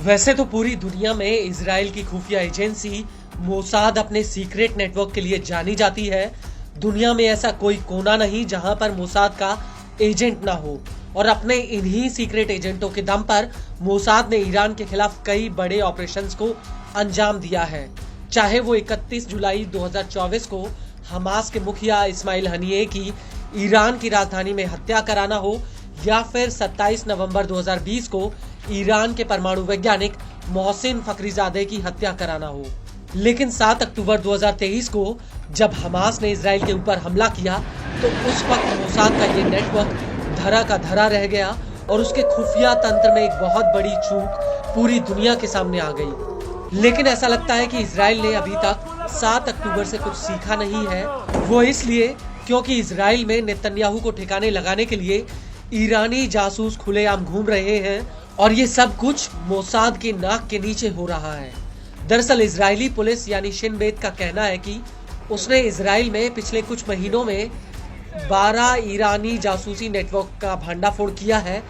वैसे तो पूरी दुनिया में इजराइल की खुफिया एजेंसी मोसाद अपने सीक्रेट नेटवर्क के लिए जानी जाती है। दुनिया में ऐसा कोई कोना नहीं जहां पर मोसाद का एजेंट ना हो और अपने इन्हीं सीक्रेट एजेंटों के दम पर मोसाद ने ईरान के खिलाफ कई बड़े ऑपरेशंस को अंजाम दिया है। चाहे वो 31 जुलाई 2024 को हमास के मुखिया इस्माइल हनिये की ईरान की राजधानी में हत्या कराना हो या फिर 27 नवंबर 2020 को ईरान के परमाणु वैज्ञानिक मोहसिन फखरीजादे की हत्या कराना हो। लेकिन 7 अक्टूबर 2023 को जब हमास ने इजराइल के ऊपर हमला किया तो उस वक्त मोसाद का ये नेटवर्क धरा का धरा रह गया और उसके खुफिया तंत्र में एक बहुत बड़ी चूक पूरी दुनिया के सामने आ गई। लेकिन ऐसा लगता है कि इजराइल ने अभी तक 7 अक्टूबर से कुछ सीखा नहीं है। वो इसलिए क्योंकि इजराइल में नेतन्याहू को ठिकाने लगाने के लिए ईरानी जासूस खुलेआम घूम रहे हैं और ये सब कुछ मोसाद के नाक के नीचे हो रहा है। दरअसल इजरायली पुलिस यानी शिन बेत का कहना है कि उसने इजराइल में पिछले कुछ महीनों में 12 ईरानी जासूसी नेटवर्क का भंडाफोड़ किया है,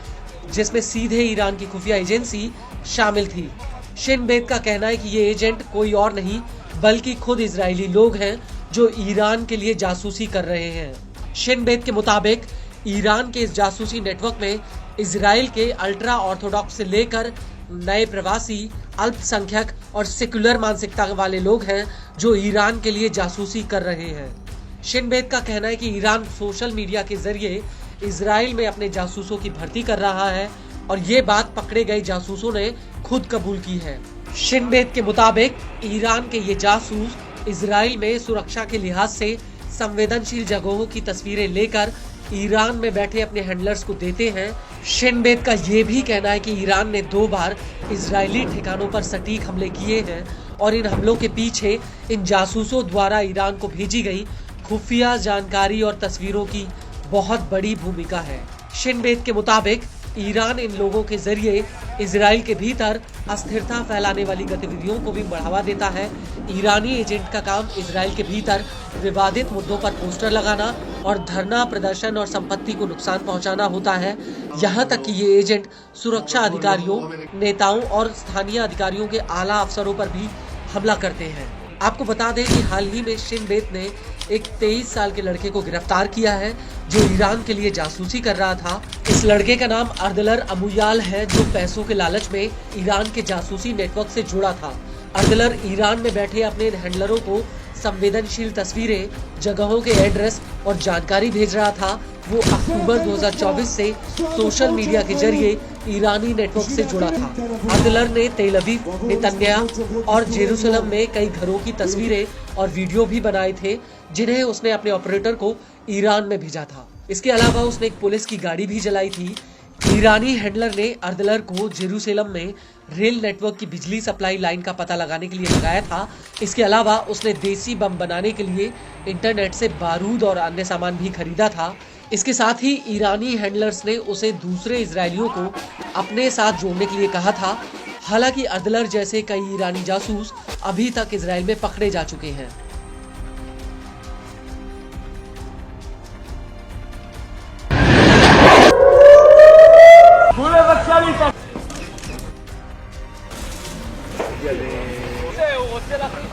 जिसमें सीधे ईरान की खुफिया एजेंसी शामिल थी। शिन बेत का कहना है कि ये एजेंट कोई और नहीं बल्कि खुद इजरायली लोग हैं जो ईरान के लिए जासूसी कर रहे हैं। शिन बेत के मुताबिक ईरान के इस जासूसी नेटवर्क में इजराइल के अल्ट्रा ऑर्थोडॉक्स से लेकर नए प्रवासी, अल्पसंख्यक और सेक्युलर मानसिकता वाले लोग हैं जो ईरान के लिए जासूसी कर रहे हैं। शिन बेत का कहना है कि ईरान सोशल मीडिया के जरिए इजराइल में अपने जासूसों की भर्ती कर रहा है और ये बात पकड़े गए जासूसों ने खुद कबूल की है। शिन बेत के मुताबिक ईरान के ये जासूस इजराइल में सुरक्षा के लिहाज से संवेदनशील जगहों की तस्वीरें लेकर ईरान में बैठे अपने हैंडलर्स को देते हैं। शिन बेत का ये भी कहना है कि ईरान ने 2 बार इजरायली ठिकानों पर सटीक हमले किए हैं और इन हमलों के पीछे इन जासूसों द्वारा ईरान को भेजी गई खुफिया जानकारी और तस्वीरों की बहुत बड़ी भूमिका है। शिन बेत के मुताबिक ईरान इन लोगों के जरिए इजराइल के भीतर अस्थिरता फैलाने वाली गतिविधियों को भी बढ़ावा देता है। ईरानी एजेंट का काम इजराइल के भीतर विवादित मुद्दों पर पोस्टर लगाना और धरना प्रदर्शन और संपत्ति को नुकसान पहुंचाना होता है। यहाँ तक कि ये एजेंट सुरक्षा अधिकारियों, नेताओं और स्थानीय अधिकारियों के आला अफसरों पर भी हमला करते हैं। आपको बता दें कि हाल ही में शिन बेत ने एक 23 साल के लड़के को गिरफ्तार किया है जो ईरान के लिए जासूसी कर रहा था। इस लड़के का नाम अर्दलर अमुयाल है जो पैसों के लालच में ईरान के जासूसी नेटवर्क से जुड़ा था। अर्दलर ईरान में बैठे अपने हैंडलरों को संवेदनशील तस्वीरें, जगहों के एड्रेस और जानकारी भेज रहा था। वो अक्टूबर 2024 से सोशल मीडिया के जरिए ईरानी नेटवर्क से जुड़ा था। अर्दलर ने तेल अवीव, नेतन्याह और जेरूसलम में कई घरों की तस्वीरें और वीडियो भी बनाए थे जिन्हें उसने अपने ऑपरेटर को ईरान में भेजा था। इसके अलावा उसने एक पुलिस की गाड़ी भी जलाई थी। ईरानी हैंडलर ने अर्दलर को जेरूसलम में रेल नेटवर्क की बिजली सप्लाई लाइन का पता लगाने के लिए लगाया था। इसके अलावा उसने देसी बम बनाने के लिए इंटरनेट से बारूद और अन्य सामान भी खरीदा था। इसके साथ ही ईरानी हैंडलर्स ने उसे दूसरे इजरायलियों को अपने साथ जोड़ने के लिए कहा था। हालांकि अर्दलर जैसे कई ईरानी जासूस अभी तक इजराइल में पकड़े जा चुके हैं। הוא רוצה להחליט